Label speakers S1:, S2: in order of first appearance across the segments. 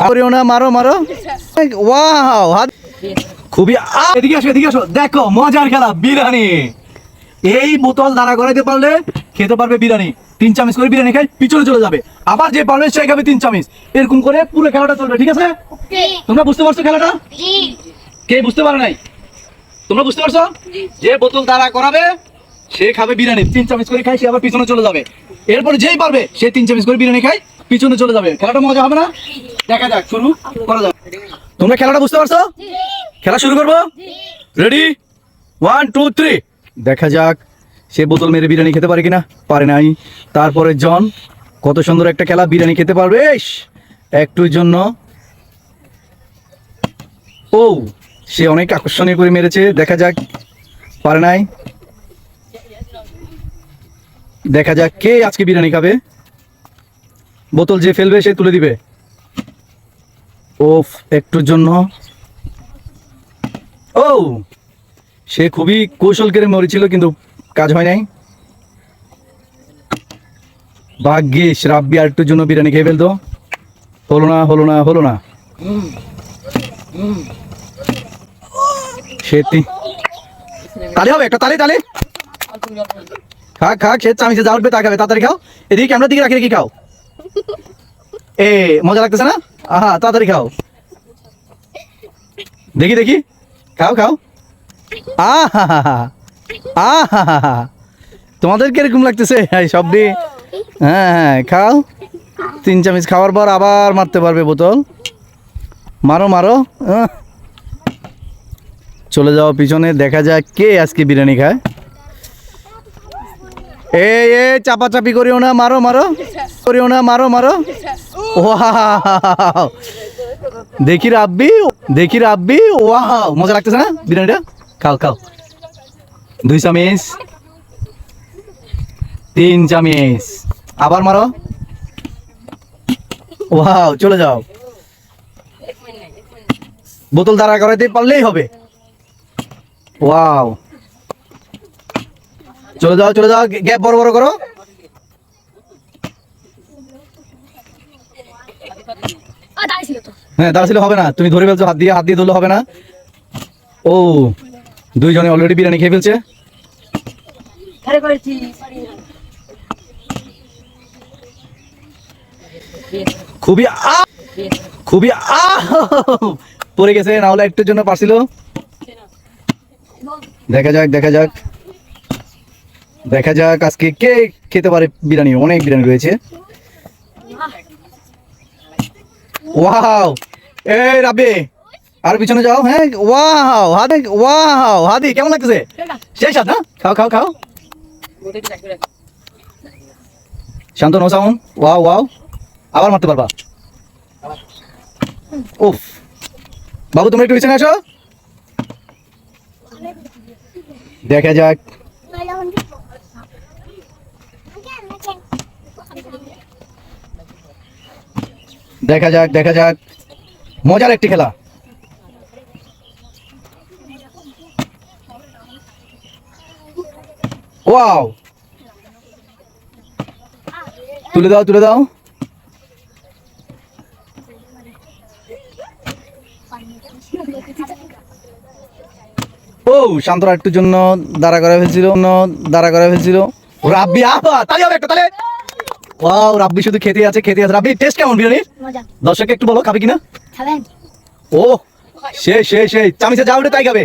S1: করিও না, মারো মারো। ওয়াও, খুবই এদিকে আসো, এদিকে আসো। দেখো মজার খেলা, বিরিয়ানি। এই বোতল দাঁড়া করাইতে পারলে খেতে পারবে বিরিয়ানি। 3 চামচ করে বিরিয়ানি খাই, পিছনে চলে যাবে। আবার যে পারবে সে খাবে 3 চামচ। এরকম করে পুরো খেলাটা চলবে, ঠিক আছে? তোমরা বুঝতে পারছো খেলাটা? কে বুঝতে পারে নাই? তোমরা বুঝতে পারছো? যে বোতল দাঁড়া করাবে সে খাবে বিরিয়ানি, 3 চামচ করে খাই, সে আবার পিছনে চলে যাবে। এরপরে যেই পারবে সে 3 চামচ করে বিরিয়ানি খাই, পিছনে চলে যাবে। খেলাটা মজা হবে না? দেখা যাক, শুরু করা যাক। তোমরা খেলাটা বুঝতে পারছো? খেলা শুরু করবো? রেডি? 1 2 3। দেখা যাক সে বোতল মেরে বিরিয়ানি খেতে পারে কিনা। পারে নাই। তারপরে জন, কত সুন্দর একটা খেলা, বিরিয়ানি খেতে পারবে একটুর জন্য। ও, সে অনেক আকর্ষণীয় করে মেরেছে। দেখা যাক, পারে নাই। দেখা যাক কে আজকে বিরিয়ানি খাবে। বোতল যে ফেলবে সে তুলে দিবে। ওফ, একটুর জন্য। ও, সে খুবই কৌশল করে মরেছিল, কিন্তু কাজ হয় নাই। ভাগ্যিস রাব্বি আর একটুর জন্য বিরিয়ানি খেয়ে ফেলতো। হলো না, হলো না, হলো না। সে তালে হবে, একটা তালে তালে। খা খা, সে চামিচে যা উঠবে তা খাবে। তাড়াতাড়ি খাও। এদিকে ক্যামেরার দিকে রাখি রেখে খাও। এ মজা লাগতেছে না? আহা, তাড়াতাড়ি খাও। দেখি দেখি, খাও খাও। আহা, আহা, তোমাদের কিরকম লাগতেছে সবটি? হ্যাঁ হ্যাঁ, খাও। 3 চামচ খাওয়ার পর আবার মারতে পারবে বোতল। মারো মারো। চলে যাও পিছনে। দেখা যাক কে আজকে বিরিয়ানি খায়। এ চাপাচাপি করিও না, মারো মারো, করিও না, মারো মারো। ওয়াও, দেখি রাব্বি, দেখি রাব্বি। ওয়াও, মজা লাগতেছে না বিরিয়ানিটা? খাও খাও। 2 চামচ, 3 চামচ, আবার মারো। ওয়াও, চলে যাও। বোতল দাঁড়া করাইতে পারলেই হবে। ওয়াও, চলে যাও চলে যাও। গ্যাপ বড় বড় করো। হ্যাঁ, দাঁড়া ছিল হবে না। তুমি ধরে ফেলছো হাত দিয়ে, হাত দিয়ে ধরলে হবে না। ও, 2 জনে অলরেডি বিরিয়ানি খেয়ে ফেলছে। খুবই খুবই পড়ে গেছে, না হলে একটুর জন্য পারছিল। দেখা যাক, দেখা যাক, দেখা যাক আজকে কে খেতে পারে বিরিয়ানি। অনেক বিরিয়ানি রয়েছে। ওয়াও, এই রাব্বি আর পিছনে যাও। হ্যাঁ, ওয়াও হাদি, ওয়াও হাদি, কেমন লাগতেছে? সেই সাথে না? খাও খাও খাও। শান্ত, নো সাউন্ড। ওয়াও ওয়াও, আবার মারতে পারবা। উফ, বাবু তুমি একটু পিছনে আসো। দেখা যাক। দেখা যাক, দেখা যাক, মজার একটি খেলা। ওয়াও, তুলে দাও তুলে দাও। ও, শান্তরা একটুর জন্য দাঁড়া করা ফেলছিল, দাঁড়া করা ফেলছিল। রাব্বি আবার তালি হবে একটা তালে। ওয়াও, রাব্বি শুধু খেতে আছে, খেতে আছে। রাব্বি টেস্ট কেমন বিরিয়ানির? দর্শককে একটু বলো, খাবে কিনা? খাবেন? ও, সেই সেই সেই, চামিচে যা উঠে তাই খাবে।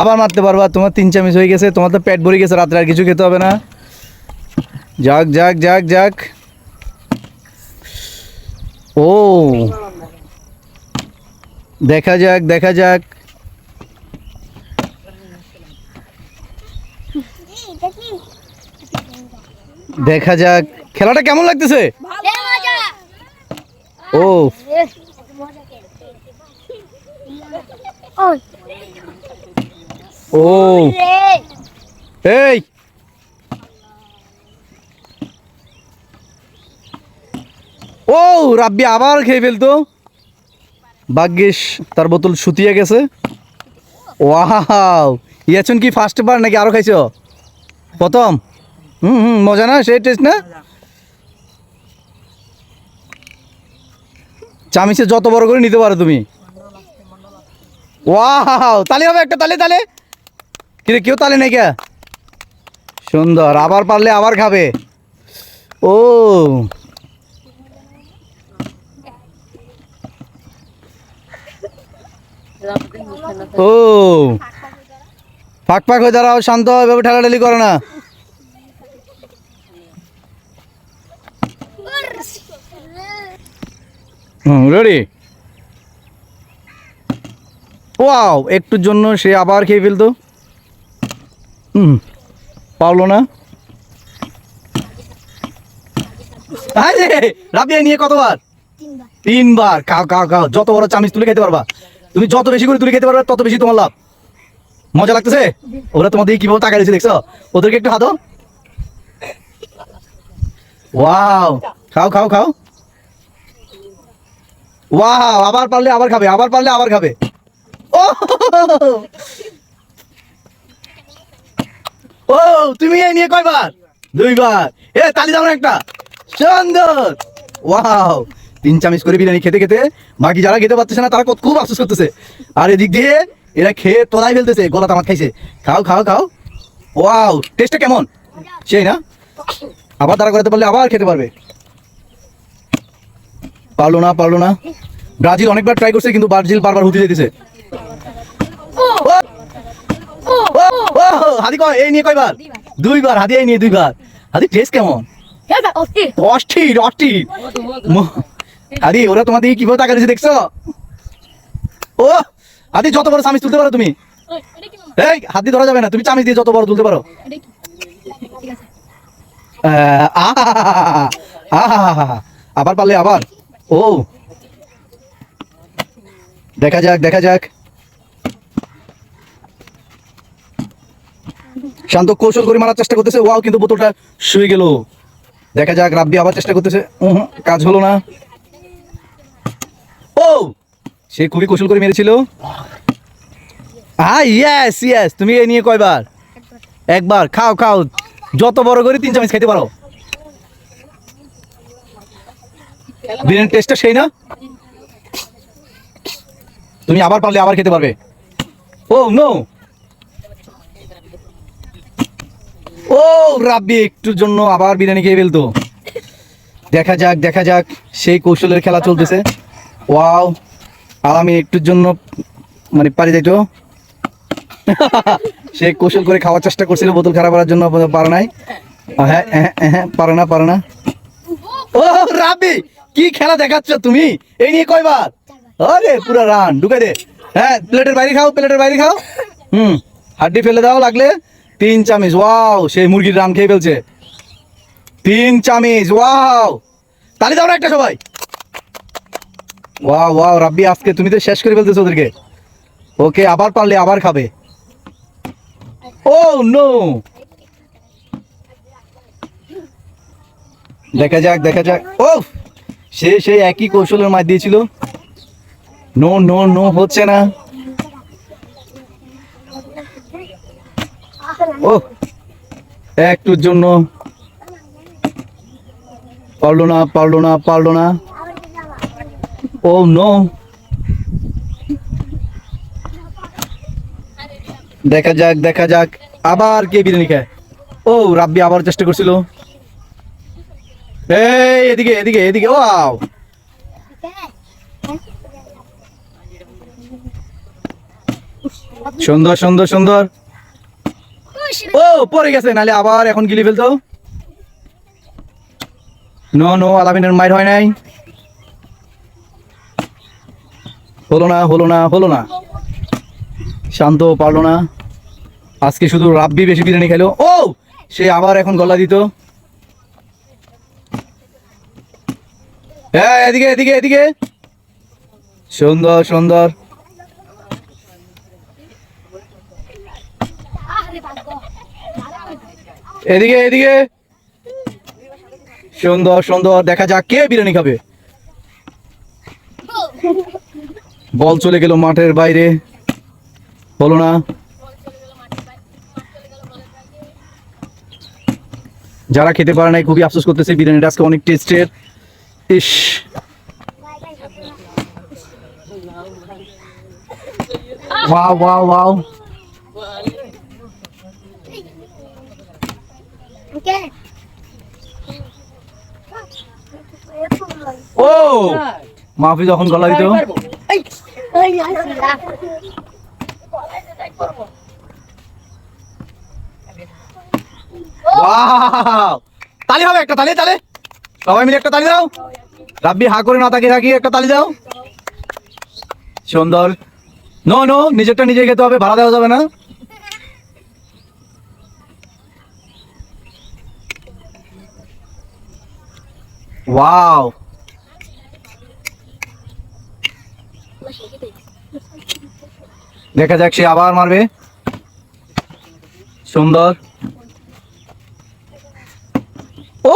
S1: আবার মারতে পারবা। তোমার 3 চামচ হয়ে গেছে। তোমার তো পেট ভরে গেছে, রাত্রে আর কিছু খেতে হবে না। যাক যাক যাক যাক। ও, দেখা যাক, দেখা যাক, দেখা যাক খেলাটা কেমন লাগতেছে। ও, ও, এই ও, রাব্বি আবার খেয়ে ফেলতো। ভাগ্যিস তার বোতল শুতিয়ে গেছে। ওয়াও, ইয়াচুন কি ফার্স্ট বার নাকি আরো খাইছো? প্রথম? মজা না, সেই টেস্ট না। চামিচে যত বড় করে নিতে পারো তুমি। ওয়াও, তালে হবে একটা, তালে তালে। কিন্তু কেউ তালে নেই কে? সুন্দর, আবার পারলে আবার খাবে। ও ও, ফাঁক ফাঁক হয়ে দাঁড়াও, শান্ত, এভাবে ঠেলাঠেলি করো না। রেডি। ওয়াও, একটুর জন্য সে আবার খেয়ে ফেলতো। পারলো না। আরে রাবিয়া নিয়ে কতবার? 3বার। খাও খাও খাও, যত বড় চামিচ তুলে খেতে পারবা তুমি, যত বেশি করে তুলে খেতে পারবা তত বেশি তোমার লাভ। মজা লাগতেছে? ওরা তোমাদের কিভাবে টাকা দিয়েছে দেখছো? ওদেরকে একটু হাতো। ওয়াও, খাও খাও খাও। ওয়াও, আবার পারলে আবার খাবে, আবার পারলে আবার খাবে। ও ও, তুমি এই নিয়ে কয়বার? 2বার। তালি দাও না একটা। সুন্দর। ওয়াও, 3 চামচ করে বিরিয়ানি খেতে খেতে বাকি যারা খেতে পারতেছে না তারা খুব আফসোস করতেছে, আর এদিক দিয়ে এরা খেয়ে তোলাই ফেলতেছে, গলা তামাত খাইছে। খাও খাও খাও। ওয়াও, টেস্টটা কেমন? সেই না? আবার তারা করাতে পারলে আবার খেতে পারবে। পারলো না, পারলো না। ব্রাজিল অনেকবার ট্রাই করছে কিন্তু ব্রাজিল বারবার হুতি যেতেছে। হাদি কয় এই নিয়ে কয়বার? 2বার। হাদি এই নিয়ে 2বার। হাদি টেস্ট কেমন? অস্থির অস্থির। হাদি ওরা তোমাদের কিভাবে টাকা দিয়েছে দেখছো? ও হাদি, যত বড় চামিচ তুলতে পারো তুমি। এই হাতি ধরা যাবে না, তুমি চামিচ দিয়ে যত বড় তুলতে পারো। আবার পারলে আবার। ও দেখা যাক, দেখা যাক। শান্ত কৌশল করে মারার চেষ্টা করতেছে। ওয়াও, কিন্তু বোতলটা শুয়ে গেল। দেখা যাক, রাব্বি আবার চেষ্টা করতেছে। কাজ হলো না। ও, সে খুবই কৌশল করে মেরেছিল। Yes yes. তুমি এই নিয়ে কয়বার? 1বার। খাও খাও, যত বড় করে 3 চামচ খেতে পারো। বিরিয়ানির টেস্টটা সেই না? তুমি আবার পারলে আবার খেতে পারবে। ও নো। ও রাব্বি একটুর জন্য আবার বিরিয়ানি খেয়ে ফেলতো। দেখা যাক, দেখা যাক, সেই কৌশলের খেলা চলতেছে। ওয়াও, আর আমি একটুর জন্য মানে পারি যাইতো। সে কৌশল করে খাওয়ার চেষ্টা করছিল বোতল খারাপ করার জন্য, পারে নাই। হ্যাঁ হ্যাঁ, পারে না, পারে না। ও রাব্বি, কি খেলা দেখাচ্ছ তুমি? এই নিয়ে কয়বার? আরে পুরো রান ঢুকে দে। হ্যাঁ, প্লেটের বাইরে খাও, প্লেটের বাইরে খাও। হাড্ডি ফেলে দাও লাগলে। 3 চামচ। ওয়াও, সেই মুরগির রান খেয়ে ফেলছে। 3 চামচ। ওয়াও, তালি দাও না একটা সবাই। ওয়াও ওয়াও, রাব্বি আজকে তুমি তো শেষ করে ফেলতেছো ওদেরকে। ওকে, আবার পারলে আবার খাবে। ও নো। দেখা যাক, দেখা যাক। ও, সেই একই কৌশলের মার দিয়েছিল। নো নো নো, হচ্ছে না। ও, একটুর জন্য পারলো না, পারলো না, পারলো না। ও নো। দেখা যাক, দেখা যাক, আবার কে বিরিয়ানি খায়। ও রাব্বি আবার চেষ্টা করছিল। এই এদিকে এদিকে এদিকে। ওয়াও, সুন্দর সুন্দর সুন্দর। ও পড়ে গেছে, নালে আবার এখন গিলি ফেলতো। নো নো, আলামিনের মাইর হয় নাই। হলো না, হলো না, হলো না। শান্ত পারলো না। আজকে শুধু রাব্বি বেশি বিরিয়ানি খেলো। ও, সে আবার এখন গলা দিত। হ্যাঁ, এদিকে এদিকে এদিকে। সুন্দর সুন্দর। এদিকে এদিকে। সুন্দর সুন্দর। দেখা যাক কে বিরিয়ানি খাবে। বল চলে গেল মাঠের বাইরে। হলো না। যারা খেতে পারে নাই খুবই আফসোস করতেছে, বিরিয়ানিটা আজকে অনেক টেস্টের। ইস, ওয়াও ওয়াও ওয়াও। ও মাফি যখন গলা দিত। ওয়াও, তালি হবে একটা, তালি তালে সবাই মিলে একটা তালি দাও। রাব্বি হা করে না তাকিয়ে থাকি, একটা তালি দাও। সুন্দর। নো নো, নিজেরটা নিজে খেতে হবে, ভাড়া দেওয়া যাবে না। ওয়াও, দেখা যাক সে আবার মারবে। সুন্দর। ও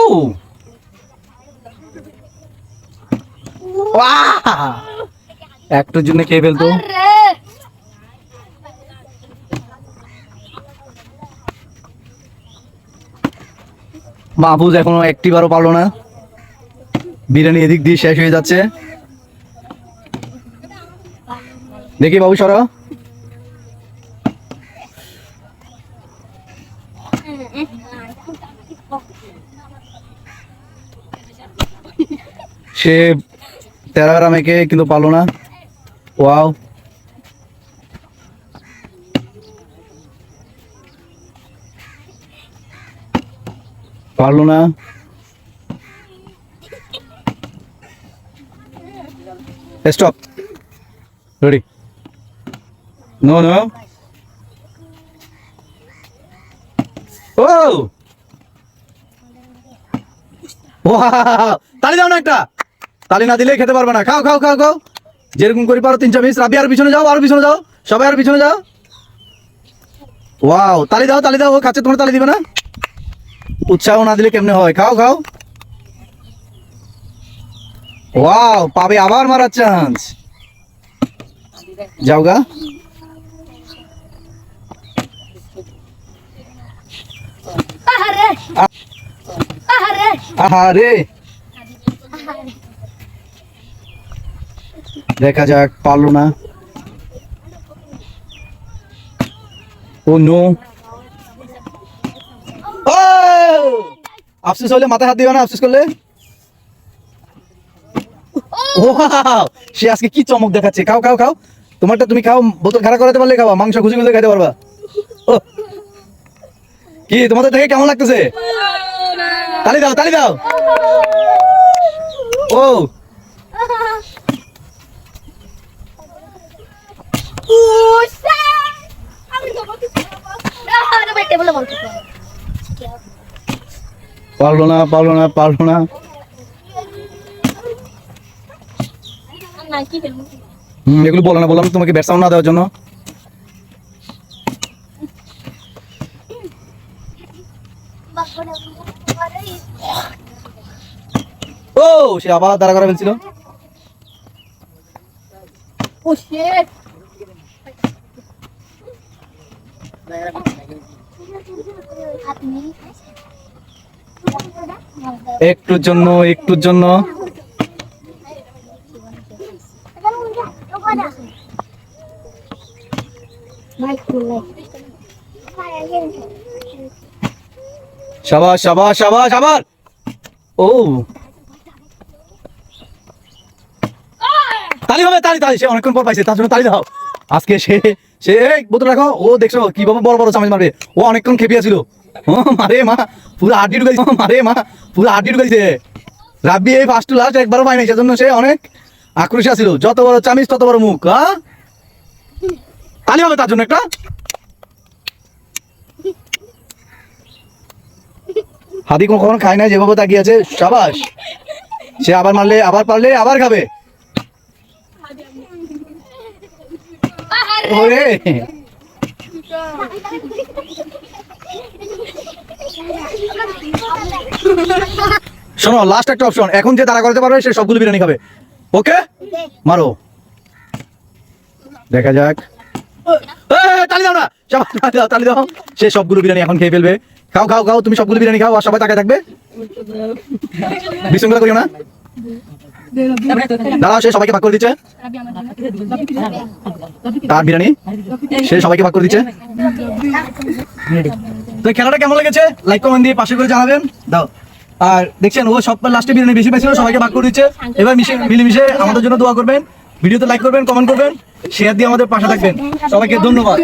S1: ওয়াও, একটুর জন্য খেয়ে ফেলতো। মাহফুজ এখনো একটিবারও পারলো না, বিরিয়ানি এদিক দিয়ে শেষ হয়ে যাচ্ছে। দেখি বাবু সরো। সে তেরা মেখে কিন্তু পারলো না। ওয়াও, পারলো না। Stop, ready, no no. Oh wow, তালি দাও না একটা, তালি না দিলে খেতে পারবে না। খাও খাও খাও খাও, যেরকম করে পারো 3 চামচ। রাবি আর পিছনে যাও, আর পিছনে যাও, সবাই আর পিছনে যাও। ওয়াও, তালি দাও তালি দাও, ও খাচ্ছে তোমরা তালি দিবে না? উৎসাহ না দিলে কেমনে হয়? খাও খাও। ওয়াও, পাবে আবার মারার চান্স। যাও গা। আহারে, দেখা যাক, পারলো না। ও নো, আফসোস হলে মাথায় হাত দিও না, আফসোস করলে। ওয়াও, সে আজকে কি চমক দেখাচ্ছে। খাও খাও খাও, তোমারটা তুমি খাও, বোতল খাড়া করাতে পারলে খাওয়া, মাংস খুঁজে খুঁজে খাইতে পারবা। কি তোমাদের দেখে কেমন লাগতেছে? তালি দাও তালি দাও। ও পারলো না পারলো না পারলো না। এগুলো বলো না, বললাম তোমাকে ব্যাট সাউন্ড না দেওয়ার জন্য। ও সে আবার দাঁড়া করে ফেলছিল। একটুর জন্য, একটুর জন্য। শাবাশ শাবাশ শাবাশ, আবার। ও তালি হবে, তালি তালি, সে অনেকক্ষণ পর পাইছে, তার জন্য তালি দাও। আজকে সে সে এই বোতল রাখো। ও দেখছো কিভাবে বড় বড় চামচ মারবে। ও অনেকক্ষণ খেপিয়া ছিল। ও মারে মা, পুরো আড্ডি ঢুকাইছে। মারে মা, পুরো আড্ডি ঢুকাইছে। রাব্বি এই ফার্স্ট টু লাস্ট একবারও পায় নাই, সেজন্য সে অনেক আক্রোশে ছিল। যত বড় চামিচ তত বড় মুখ। হ্যাঁ, তালি হবে তার জন্য একটা। হাদি কখনো খায় না, যেভাবে তাকিয়ে আছে। শাবাশ, সে আবার মারলে, আবার পারলে, আবার খাবে। ওরে শোনো, লাস্ট একটা অপশন, এখন যে তারা করতে পারবে সে সবগুলো বিরিয়ানি খাবে। ওকে, মারো, দেখা যাক। তালি দাও না, তালি দাও তালি দাও। সে সবগুলো বিরিয়ানি এখন খেয়ে ফেলবে। খাও খাও খাও, তুমি সবগুলো বিরিয়ানি খাও আর সবাই তাকায় থাকবে, বিশৃঙ্খলা করিও না। দাঁড়াও, সে সবাইকে ভাগ করে দিচ্ছে তার বিরিয়ানি, সে সবাইকে ভাগ করে দিচ্ছে। তো খেলাটা কেমন লেগেছে লাইক কমেন্ট দিয়ে পাশে করে জানাবেন। দাও। আর দেখছেন ও সব লাস্টে বিরিয়ানি বেশি পাইছিল, সবাইকে ভাগ করে দিচ্ছে। এবার মিলেমিশে আমাদের জন্য দোয়া করবেন, ভিডিওতে লাইক করবেন, কমেন্ট করবেন, শেয়ার দিয়ে আমাদের পাশে থাকবেন। সবাইকে ধন্যবাদ।